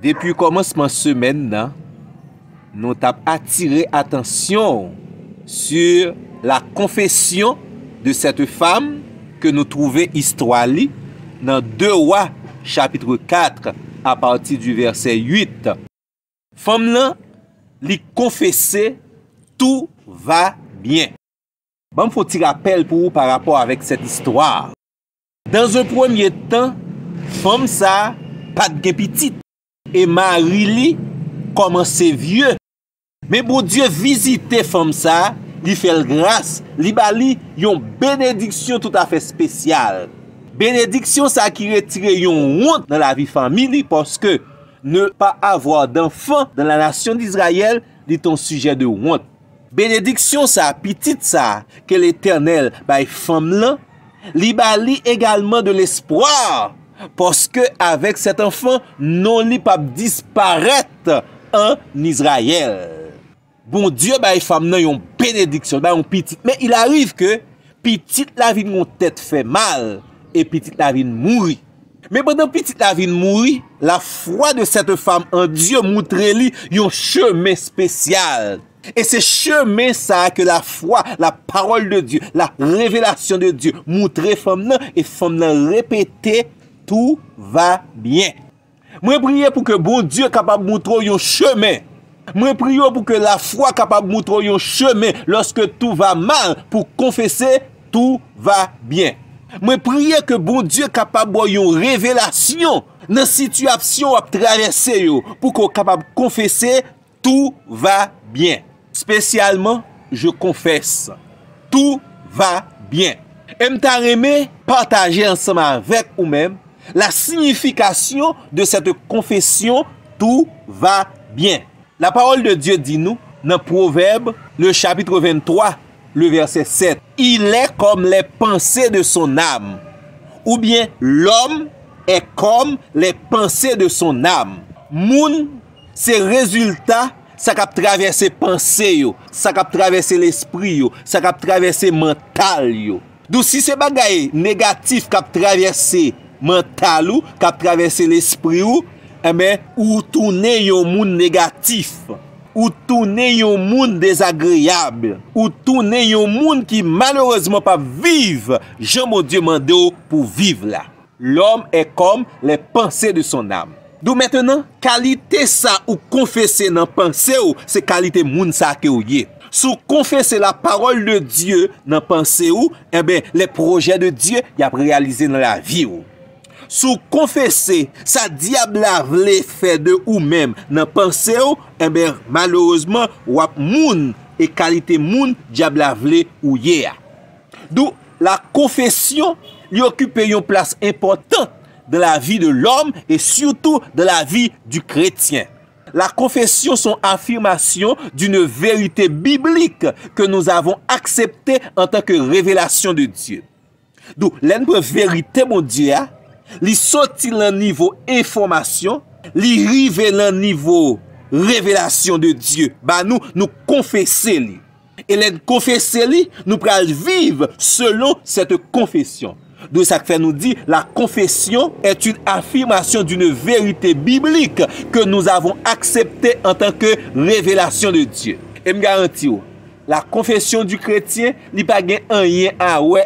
Depuis commencement semaine, nan, nous avons attiré attention sur la confession de cette femme que nous trouvons histoire dans 2 Rois chapitre 4 à partir du verset 8. Femme là, lui confesser tout va bien. Bon, faut un rappel pour vous par rapport avec cette histoire. Dans un premier temps, femme ça pas de petite et Marie li commence vieux. Mais bon Dieu visite femme ça, li fait grâce, li bali yon bénédiction tout à fait spéciale. Bénédiction ça qui retire yon honte dans la vie famille parce que ne pas avoir d'enfant dans la nation d'Israël est un sujet de honte. Bénédiction ça petite ça que l'Éternel bay femme là, li bali également de l'espoir. Parce que avec cet enfant, non li pas disparaître en Israël. Bon Dieu bay femme nan yon bénédiction, bay yon petite. Mais il arrive que petite la vie mon tête fait mal et petite la vie mourir. Mais pendant petite la vie mourir, la foi de cette femme en Dieu montre li yon chemin spécial. Et c'est chemin ça que la foi, la parole de Dieu, la révélation de Dieu montre femme nan et femme nan répéter tout va bien. Moi prier pour que bon Dieu capable de montrer un chemin. Moi prier pour que la foi capable de montrer un chemin lorsque tout va mal pour confesser tout va bien. Moi prier que bon Dieu capable de une révélation dans situation à traverser pour qu'on capable de confesser tout va bien. Spécialement, je confesse tout va bien. Et m'ta aimé partager ensemble avec ou même la signification de cette confession, tout va bien. La parole de Dieu dit nous, dans Proverbe, le chapitre 23, le verset 7, il est comme les pensées de son âme. Ou bien, l'homme est comme les pensées de son âme. Moun, c'est résultat, ça cap traverser pensée yo, ça cap traverser l'esprit yo, ça cap traverser mental yo. Donc si c'est bagay négatif cap traverser mental ou, cap traverser l'esprit ou, eh ben, ou tourner yon moun négatif, ou tourner yon moun désagréable, ou tourner yon moun qui malheureusement pas vive, Jean mon Dieu mande pour vivre là. L'homme est comme les pensées de son âme. Donc maintenant, qualité ça ou confesser dans pensée ou, c'est qualité moun ça que ou yé. Sous confesser la parole de Dieu dans pensée ou, eh ben, les projets de Dieu y a réalisé dans la vie ou. Sous confesser sa diable a vle fait de ou même dans pensée ou, eh ben, malheureusement, wap moun et qualité moun diable a vle ou yé. Donc la confession lui occupe une place importante dans la vie de l'homme et surtout dans la vie du chrétien. La confession sont affirmation d'une vérité biblique que nous avons acceptée en tant que révélation de Dieu. Donc, l'une vérité, mon Dieu, li sorti le niveau information, li rive le niveau révélation de Dieu. Bah nous confesser li. Et les confesser li, nous pral vivre selon cette confession. De ça que fait nous dit, la confession est une affirmation d'une vérité biblique que nous avons acceptée en tant que révélation de Dieu. Et me garantis, la confession du chrétien n'est pas un lien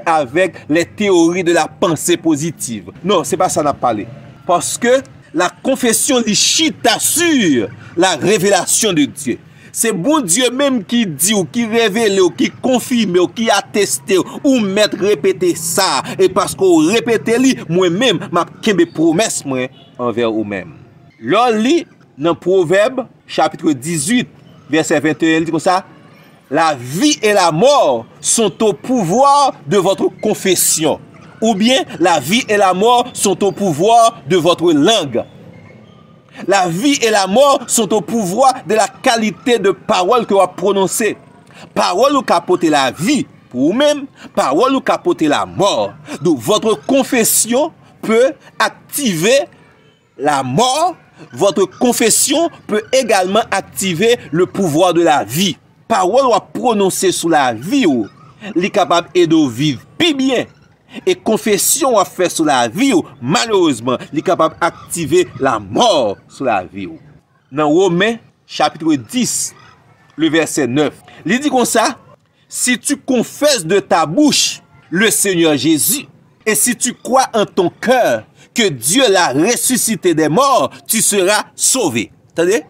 avec les théories de la pensée positive. Non, c'est pas ça qu'on a parlé. Parce que la confession li chita sur la révélation de Dieu. C'est bon Dieu même qui dit ou qui révèle ou qui confirme ou qui atteste ou mettre répéter ça. Et parce qu'on répète li, moi-même, m'a kembe promesse moi envers vous-même. L'on lit dans Proverbe chapitre 18 verset 21, il dit comme ça: la vie et la mort sont au pouvoir de votre confession. Ou bien la vie et la mort sont au pouvoir de votre langue. La vie et la mort sont au pouvoir de la qualité de parole que vous prononcez. Parole ou capoter la vie pour vous-même, parole ou capoter la mort. Donc votre confession peut activer la mort. Votre confession peut également activer le pouvoir de la vie. Parole ou prononcer sur la vie ou, li capable de vivre plus bien. Et confession a fait sur la vie, malheureusement, il est capable d'activer la mort sur la vie. Dans Romains, chapitre 10, le verset 9, il dit comme ça, si tu confesses de ta bouche le Seigneur Jésus, et si tu crois en ton cœur que Dieu l'a ressuscité des morts, tu seras sauvé. Attendez?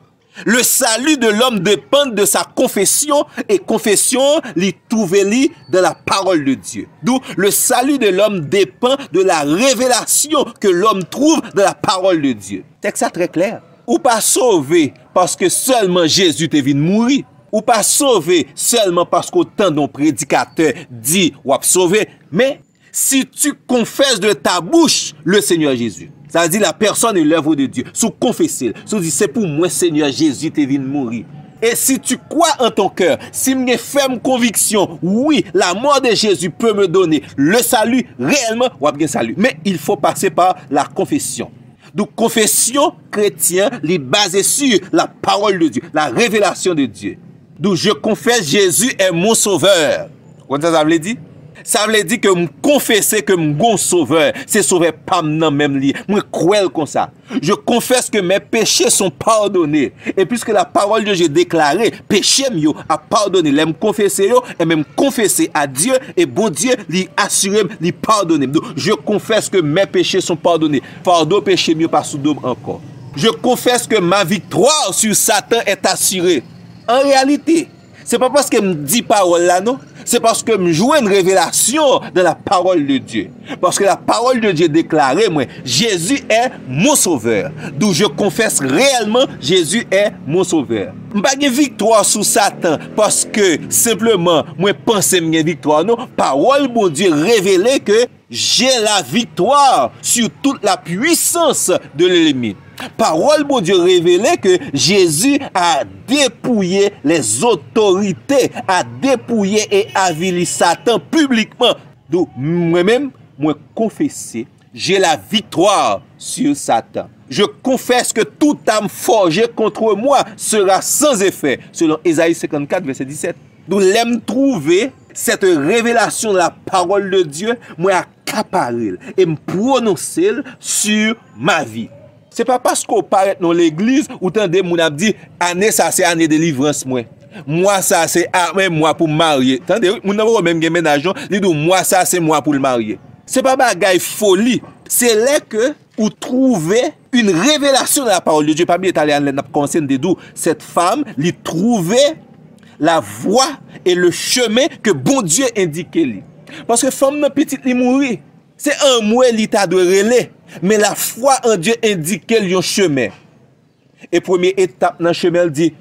Le salut de l'homme dépend de sa confession, et confession, l'y trouve-li dans la parole de Dieu. D'où le salut de l'homme dépend de la révélation que l'homme trouve dans la parole de Dieu. Texte ça très clair. Ou pas sauvé parce que seulement Jésus te venu mourir. Ou pas sauvé seulement parce qu'autant d'un prédicateur dit ou a sauvé. Mais si tu confesses de ta bouche le Seigneur Jésus, ça veut dire la personne est l'œuvre de Dieu. Sous confesser, sous dire c'est pour moi Seigneur Jésus t'es venu mourir. Et si tu crois en ton cœur, si tu as ferme conviction, oui, la mort de Jésus peut me donner le salut, réellement, ou bien salut. Mais il faut passer par la confession. Donc, confession chrétienne, est basée sur la parole de Dieu, la révélation de Dieu. Donc, je confesse Jésus est mon sauveur. Comment ça veut dire? Ça veut dire que me confesser que me bon sauveur, c'est sauveur pas non même li. Moi crois comme ça. Je confesse que mes péchés sont pardonnés. Et puisque la parole de Dieu déclaré, péché mieux a pardonné. L'aime confesser yo et même confesser à Dieu et bon Dieu lui assurer lui pardonner. Donc je confesse que mes péchés sont pardonnés. Pardon péché mieux pas sous dôme encore. Je confesse que ma victoire sur Satan est assurée. En réalité, c'est pas parce que me dit parole là non. C'est parce que je joue une révélation de la parole de Dieu. Parce que la parole de Dieu déclarée, moi, Jésus est mon sauveur. D'où je confesse réellement, Jésus est mon sauveur. Je n'ai pas de victoire sur Satan parce que simplement, moi, pense que j'ai victoire. Non, parole de Dieu révélée que j'ai la victoire sur toute la puissance de l'ennemi. Parole de Dieu révélée que Jésus a dépouillé les autorités, a dépouillé et avili Satan publiquement. Donc, moi-même, moi confesser, j'ai la victoire sur Satan. Je confesse que toute âme forgée contre moi sera sans effet, selon Ésaïe 54, verset 17. Donc, l'aime trouver cette révélation de la parole de Dieu, moi accaparer et me prononcer sur ma vie. C'est pas parce qu'on paraît dans l'église ou tant de moun a dit année ça c'est année de délivrance moi ça c'est moi pour me marier. Attendez, moun n'a pas même ménage, il dit moi ça c'est moi pour le marier. C'est pas bagaille folie, c'est là que vous trouvez une révélation de la parole de Dieu. Pas bien italien n'a concerne de d'où cette femme lui trouvait la voie et le chemin que bon Dieu indiquait lui. Parce que femme petite li mourir. C'est un mois l'état de relais. Mais la foi en Dieu indique un chemin. Et première étape dans le chemin, elle dit,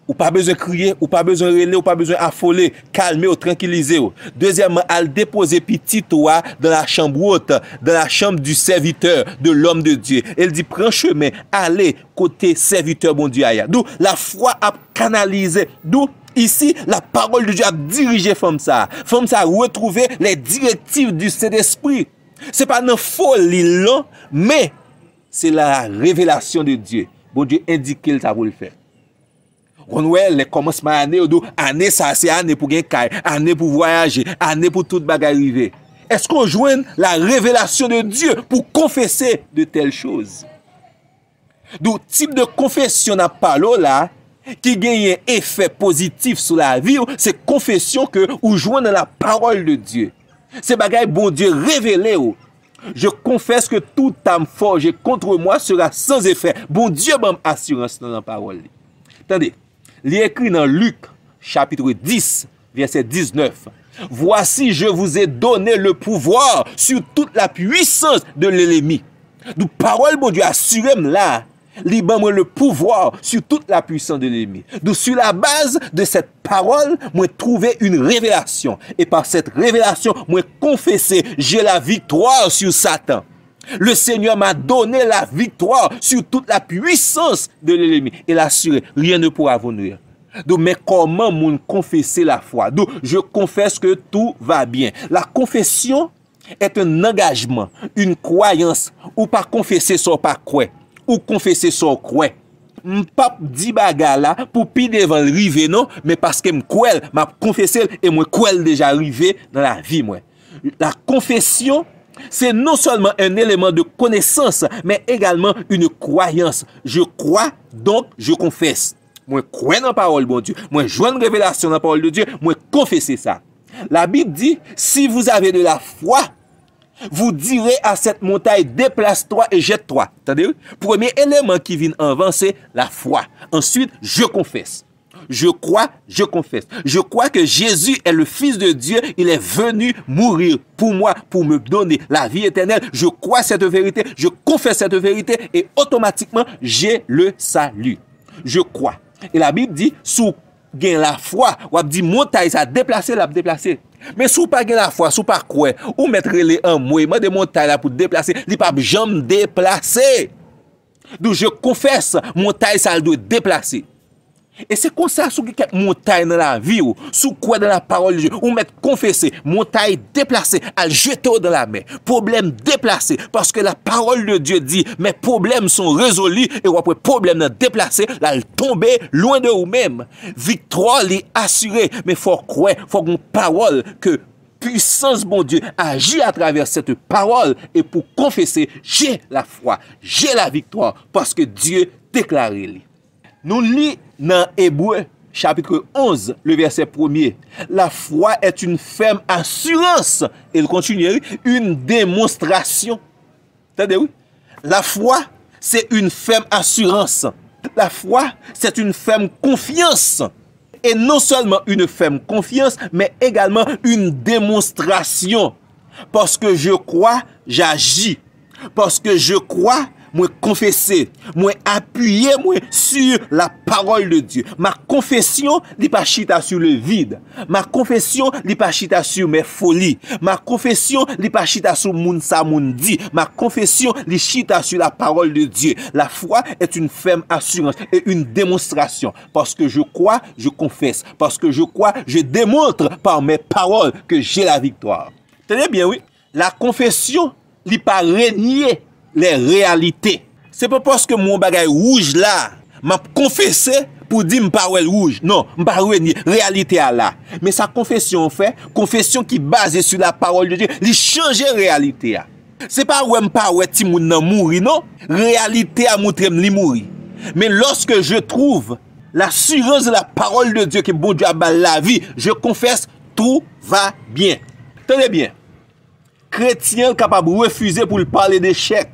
ou pas besoin de crier, ou pas besoin de relayer, ou pas besoin d'affoler, calmer ou tranquilliser. Deuxièmement, elle dépose petit toit dans la chambre haute, dans la chambre du serviteur, de l'homme de Dieu. Elle dit, prends chemin, allez côté serviteur, bon Dieu. D'où la foi a canalisé, d'où ici, la parole de Dieu a dirigé femme ça. Femme ça a retrouvé les directives du Saint-Esprit. C'est pas une folie là, mais c'est la révélation de Dieu. Bon Dieu indique qu'il t'a voulu faire. On voit les commencements année ça c'est année pour gagner caille, année pour voyager, année pour toute bagarre arriver. Est-ce qu'on joint la révélation de Dieu pour confesser de telles choses? Donc type de confession n'a pas là qui gagne un effet positif sur la vie, c'est confession que ou joint dans la parole de Dieu. C'est bagaille bon Dieu révélé. Je confesse que toute âme forgée contre moi sera sans effet. Bon Dieu m'a assurance dans la parole. Attendez, il est écrit dans Luc chapitre 10 verset 19. Voici je vous ai donné le pouvoir sur toute la puissance de l'ennemi. Donc parole bon Dieu assuré là. Libre le pouvoir sur toute la puissance de l'ennemi. Donc sur la base de cette parole, moi trouver une révélation. Et par cette révélation, moi confesser, j'ai la victoire sur Satan. Le Seigneur m'a donné la victoire sur toute la puissance de l'ennemi. Et l'assurer, rien ne pourra vous nuire. Donc, mais comment mon confesser la foi? Donc, je confesse que tout va bien. La confession est un engagement, une croyance, ou pas confesser sans pas croire. Ou confesser son croix. M'pap di baga là pour pi devant rive non, mais parce que m'croel, m'a confessé et moi croel déjà arrivé dans la vie moi. La confession C'est non seulement un élément de connaissance, mais également une croyance. Je crois, donc je confesse. Moi, crois dans la parole, bon Dieu. Moi, je vois une révélation dans la parole de Dieu. Moi, confessez ça. La Bible dit, si vous avez de la foi, vous direz à cette montagne, déplace-toi et jette-toi. Attendez, premier élément qui vient avant, c'est la foi. Ensuite, je confesse. Je crois, je confesse. Je crois que Jésus est le Fils de Dieu. Il est venu mourir pour moi, pour me donner la vie éternelle. Je crois cette vérité, je confesse cette vérité et automatiquement, j'ai le salut. Je crois. Et la Bible dit, sous gain la foi, ou dit montagne ça déplacer, la déplacer. Mais sous pas gain la foi, sous pas quoi, ou mettre les en moi de montagne là pour déplacer, il pas jamais déplacer. Donc je confesse, montagne ça doit déplacer. Et c'est comme ça, sous quelques montagnes dans la vie, sous quoi dans la parole de Dieu, ou mettre confesser, montagne déplacée, à jeter dans la mer, problème déplacé, parce que la parole de Dieu dit, mes problèmes sont résolus, et après problème déplacé, là, tomber loin de vous-même. Victoire est assurée, mais faut croire, faut qu'on parole que puissance, bon Dieu, agit à travers cette parole, et pour confesser, j'ai la foi, j'ai la victoire, parce que Dieu déclaré. Nous lisons dans Hébreux, chapitre 11, le verset 1er. La foi est une ferme assurance. Et il continue, une démonstration. Entendez, oui? La foi, c'est une ferme assurance. La foi, c'est une ferme confiance. Et non seulement une ferme confiance, mais également une démonstration. Parce que je crois, j'agis. Parce que je crois, moi confesser, moi appuyer moi sur la parole de Dieu. Ma confession n'est pas chita sur le vide. Ma confession n'est pas chita sur mes folies. Ma confession n'est pas chita sur moun sa moun dit. Ma confession n'est chita sur la parole de Dieu. La foi est une ferme assurance et une démonstration. Parce que je crois, je confesse. Parce que je crois, je démontre par mes paroles que j'ai la victoire. Tenez bien, oui. La confession n'est pas renier les réalités. C'est pas parce que mon bagage rouge là, m'a confessé pour dire m'pas rouge. Non, m'pas renier réalité à là. Mais sa confession fait, confession qui basée sur la parole de Dieu, li changer réalité à. C'est pas ouais m'pas ouais ti moun nan mouri non, réalité a montré m'li mouri. Mais lorsque je trouve l'assurance de la parole de Dieu que bon Dieu a bal la vie, je confesse tout va bien. Tenez bien. Chrétien capable de refuser pour parler d'échec.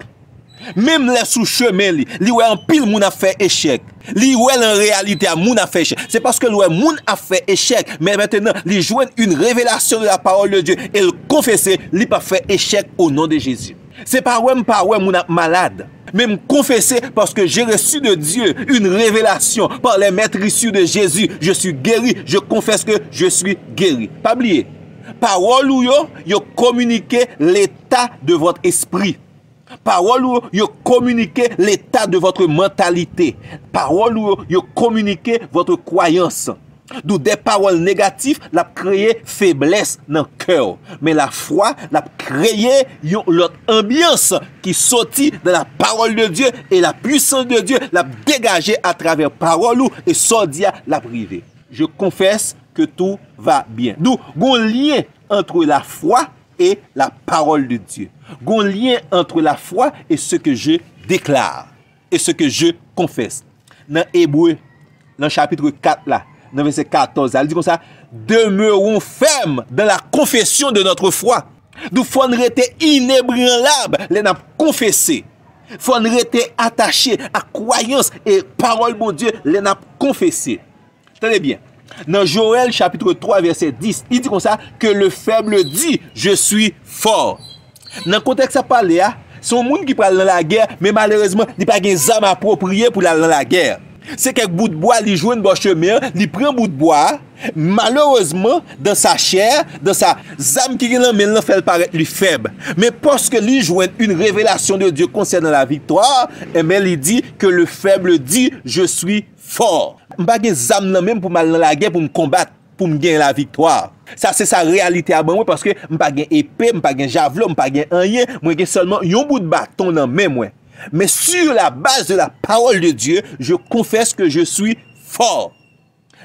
Même les sous chemin li ouais en pile moun a fait échec. Li ouais en réalité a moun a fait échec. C'est parce que le moun a fait échec, mais maintenant li joint une révélation de la parole de Dieu et le confesser, li pas fait échec au nom de Jésus. C'est pas ouais moun a malade. Même confesser parce que j'ai reçu de Dieu une révélation par les maîtres issus de Jésus. Je suis guéri, je confesse que je suis guéri. Pas oublier. Parole ou yo communiquer l'état de votre esprit. Parole ou yo communiquer l'état de votre mentalité. Parole ou yo communiquer votre croyance. D'où des paroles négatives la créer faiblesse dans le cœur. Mais la foi la créer l'autre ambiance qui sortit de la parole de Dieu et la puissance de Dieu la dégager à travers parole ou et sortir la priver. Je confesse que tout va bien. D'où un lien entre la foi et la parole de Dieu. Un lien entre la foi et ce que je déclare et ce que je confesse. Dans Hébreux, dans le chapitre 4 là, dans verset 14, elle dit comme ça, demeurons fermes dans la confession de notre foi. D'où faut nous rester inébranlable, les n'a confessé. Faut nous rester attaché à croyance et parole de Dieu, les n'a confessé. Tenez bien. Dans Joël chapitre 3 verset 10, il dit comme ça que le faible dit je suis fort. Dans le contexte à parler, c'est un monde qui parle dans la guerre, mais malheureusement, il n'y a pas des armes appropriées pour aller dans la guerre. C'est quelques bouts de bois, il joue un bon chemin, il prend un bout de bois, malheureusement, dans sa chair, dans sa âme qui est là, mais il fait paraître lui faible. Mais parce que lui joue une révélation de Dieu concernant la victoire, et bien il dit que le faible dit je suis fort. Je n'ai pas des âmes même pour aller dans la guerre, pour me combattre, pour me gagner la victoire. Ça, c'est sa réalité à moi parce que je n'ai pas d'épée, je n'ai pas de javelot, je n'ai pas rien, moi j'ai seulement un bout de bâton dans mes mains. Mais sur la base de la parole de Dieu, je confesse que je suis fort.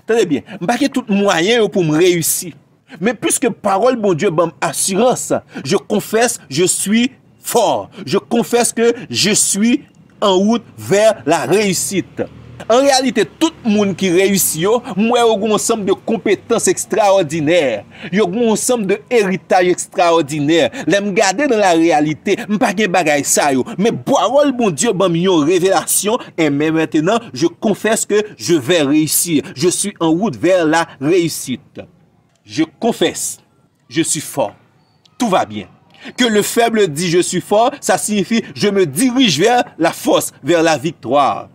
Tenez bien, je n'ai pas tout moyen pour me réussir. Mais puisque parole, bon Dieu, bon assurance, je confesse, je suis fort. Je confesse que je suis en route vers la réussite. En réalité, tout le monde qui réussit, moi, il y a un ensemble de compétences extraordinaires. Il y a un ensemble de héritage extraordinaire. Je me garder dans la réalité, je ne pas de bagaille ça. Mais parole, bon Dieu, bon une révélation. Et même maintenant, je confesse que je vais réussir. Je suis en route vers la réussite. Je confesse, je suis fort. Tout va bien. Que le faible dit je suis fort, ça signifie je me dirige vers la force, vers la victoire.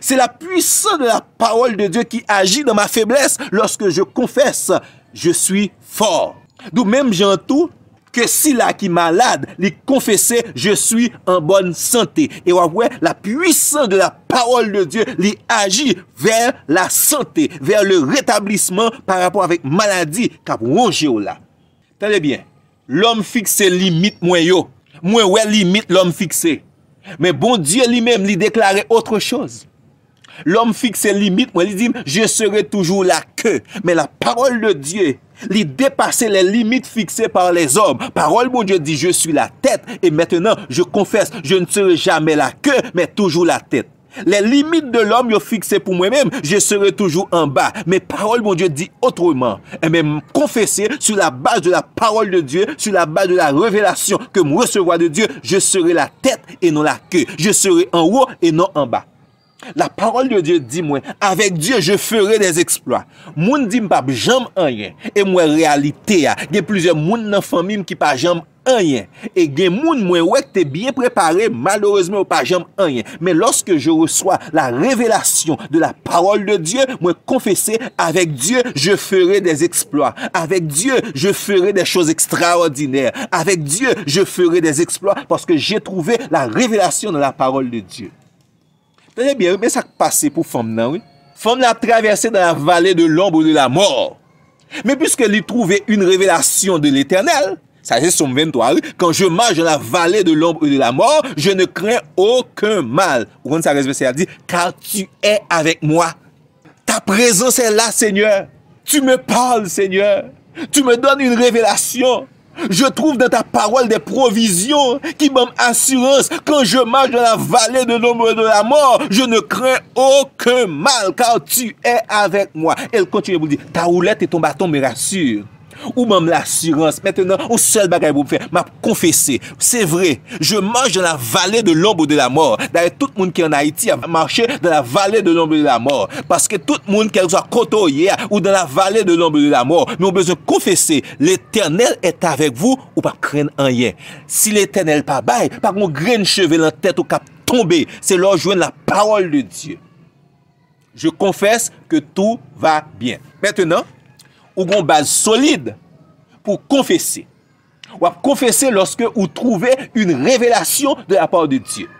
C'est la puissance de la parole de Dieu qui agit dans ma faiblesse lorsque je confesse, je suis fort. D'où même j'entends que si là qui est malade, il confessait, je suis en bonne santé. Et ouais, la puissance de la parole de Dieu, il agit vers la santé, vers le rétablissement par rapport avec maladie qu'a rongé là. Tenez bien, l'homme fixe limite moi yo. Moi ouais limite l'homme fixé. Mais bon Dieu lui-même lui déclarait autre chose. L'homme fixe ses limites, moi, il dit, je serai toujours la queue. Mais la parole de Dieu, il dépasse les limites fixées par les hommes. Parole, mon Dieu dit, je suis la tête. Et maintenant, je confesse, je ne serai jamais la queue, mais toujours la tête. Les limites de l'homme, sont fixées pour moi-même, je serai toujours en bas. Mais parole, mon Dieu dit autrement. Et même confesser sur la base de la parole de Dieu, sur la base de la révélation que je recevrai de Dieu, je serai la tête et non la queue. Je serai en haut et non en bas. La parole de Dieu dit moi, avec Dieu je ferai des exploits. Moun dit pas jamais rien. Et moi réalité, il y a plusieurs moun dans famille qui pas jamais rien. Et gen moun moi ouais que t'es bien préparé, malheureusement pas jamais rien. Mais lorsque je reçois la révélation de la parole de Dieu, moi confesser avec Dieu, je ferai des exploits. Avec Dieu, je ferai des choses extraordinaires. Avec Dieu, je ferai des exploits parce que j'ai trouvé la révélation de la parole de Dieu. Tenez bien, mais ça passe pour femme, non, oui? Femme a traversé dans la vallée de l'ombre de la mort. Mais puisqu'elle trouvait une révélation de l'Éternel, ça c'est Somme 23, oui? Quand je marche dans la vallée de l'ombre de la mort, je ne crains aucun mal. Vous comprenez ça, elle dit, car tu es avec moi. Ta présence est là, Seigneur. Tu me parles, Seigneur. Tu me donnes une révélation. Je trouve dans ta parole des provisions qui m'ont assurance. Quand je marche dans la vallée de l'ombre de la mort, je ne crains aucun mal car tu es avec moi. Elle continue à vous dire, ta roulette et ton bâton me rassurent. Ou même l'assurance. Maintenant, un seul bagage pour me faire, m'a confessé. C'est vrai, je marche dans la vallée de l'ombre de la mort. D'ailleurs, tout le monde qui est en Haïti a marché dans la vallée de l'ombre de la mort. Parce que tout le monde, qu'elle soit côtoyé ou dans la vallée de l'ombre de la mort, nous avons besoin de confesser. L'Éternel est avec vous ou pas craindre rien. Si l'Éternel pas bail, pas qu'on graine cheveux dans la tête ou cap tomber, c'est leur joindre la parole de Dieu. Je confesse que tout va bien. Maintenant, ou une base solide pour confesser. Ou confesser lorsque vous trouvez une révélation de la part de Dieu.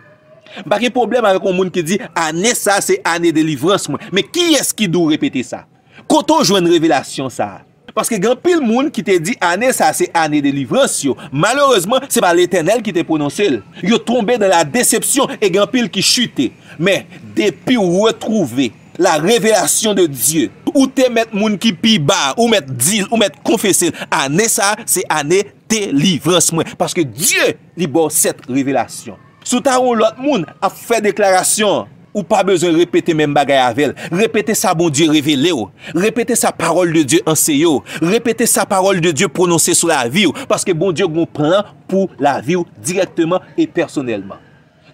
Pas de problème avec un monde qui dit année ça c'est année de délivrance. Mais qui est-ce qui doit répéter ça? Quand on joue une révélation ça. Parce que il y a pile monde qui te dit année ça c'est année de délivrance. Malheureusement, c'est pas l'Éternel qui te prononcé. Yo tombé dans la déception et il y a pile qui chuté. Mais depuis vous retrouvez la révélation de Dieu, ou te mettre moun qui pi bas, ou mettre deal, ou mettre confesser, année ça, c'est année délivrance. Parce que Dieu libère cette révélation. Sous ta ou l'autre moun a fait déclaration, ou pas besoin de répéter même bagaille avec elle. Répétez ça, bon Dieu révélé. Répétez sa parole de Dieu enseigné. Répétez sa parole de Dieu prononcée sur la vie. Parce que bon Dieu a un plan pour la vie directement et personnellement.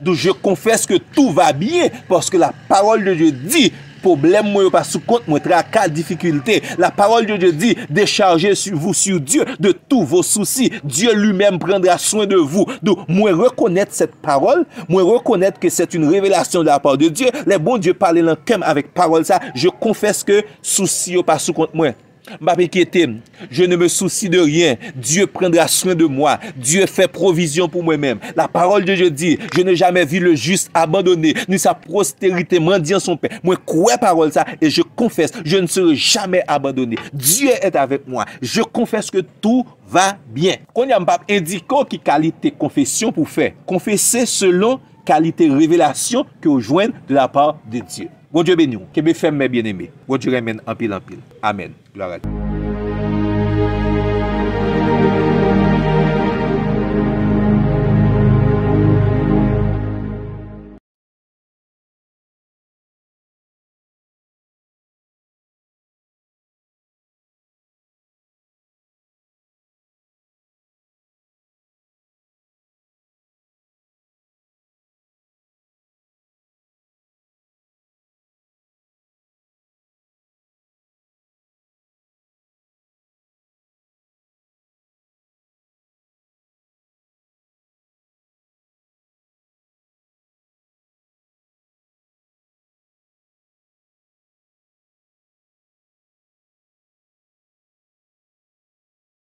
Donc je confesse que tout va bien parce que la parole de Dieu dit problème moi pas sous compte moi tracas difficulté. La parole de Dieu dit déchargez sur Dieu de tous vos soucis. Dieu lui-même prendra soin de vous. Donc moi reconnaître cette parole, moi reconnaître que c'est une révélation de la part de Dieu. Les bons Dieu parlent l'enquête avec parole ça, je confesse que souci pas sous compte moi. Je ne me soucie de rien. Dieu prendra soin de moi. Dieu fait provision pour moi-même. La parole de Dieu dit, je n'ai jamais vu le juste abandonné, ni sa postérité mendiant son pain. Moi, crois parole ça et je confesse, je ne serai jamais abandonné. Dieu est avec moi. Je confesse que tout va bien. Quand il y a un pape indiquant qui qualité confession pour faire. Confesser selon qualité révélation que vous joignez de la part de Dieu. Bon Dieu béni, que me fait mes bien-aimés. Bon Dieu remène en pile en pile. Amen. Gloire à Dieu. Amen.